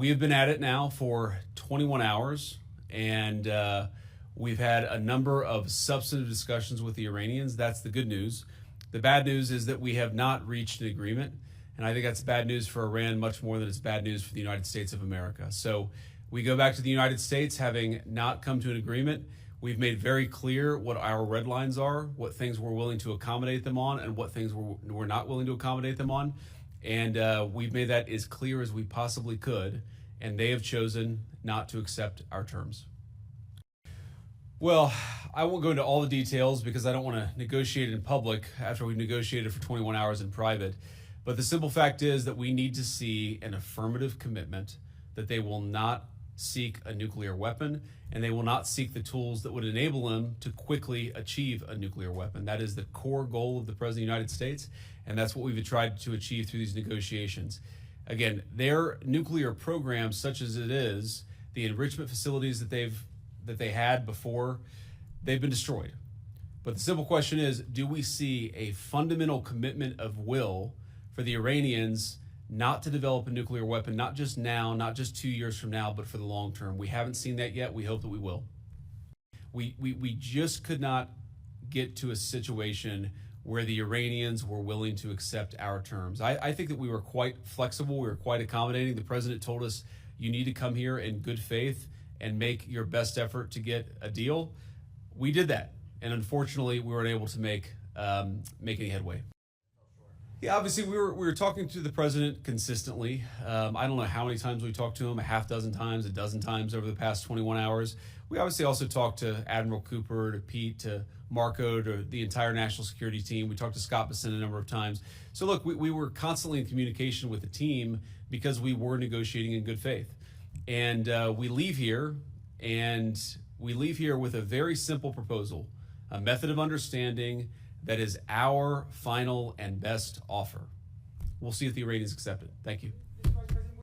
We have been at it now for 21 hours, and we've had a number of substantive discussions with the Iranians. That's the good news. The bad news is that we have not reached an agreement, and I think that's bad news for Iran much more than it's bad news for the United States of America. So we go back to the United States having not come to an agreement. We've made very clear what our red lines are, what things we're willing to accommodate them on, and what things we're not willing to accommodate them on. And we've made that as clear as we possibly could, and they have chosen not to accept our terms. Well, I won't go into all the details because I don't want to negotiate in public after we've negotiated for 21 hours in private. But the simple fact is that we need to see an affirmative commitment that they will not seek a nuclear weapon, and they will not seek the tools that would enable them to quickly achieve a nuclear weapon. That is the core goal of the President of the United States, and that's what we've tried to achieve through these negotiations. Again, their nuclear program, such as it is, the enrichment facilities that they had before, they've been destroyed. But the simple question is, do we see a fundamental commitment of will for the Iranians not to develop a nuclear weapon, not just now, not just 2 years from now, but for the long term? We haven't seen that yet. We hope that we will. We just could not get to a situation where the Iranians were willing to accept our terms. I think that we were quite flexible. We were quite accommodating. The president told us, you need to come here in good faith and make your best effort to get a deal. We did that. And unfortunately, we weren't able to make any headway. Yeah, obviously, we were talking to the president consistently. I don't know how many times we talked to him, a half dozen times, a dozen times over the past 21 hours. We obviously also talked to Admiral Cooper, to Pete, to Marco, to the entire national security team. We talked to Scott Besson a number of times. So look, we were constantly in communication with the team because we were negotiating in good faith. And we leave here with a very simple proposal, a method of understanding that is our final and best offer. We'll see if the Iranians accept it. Thank you.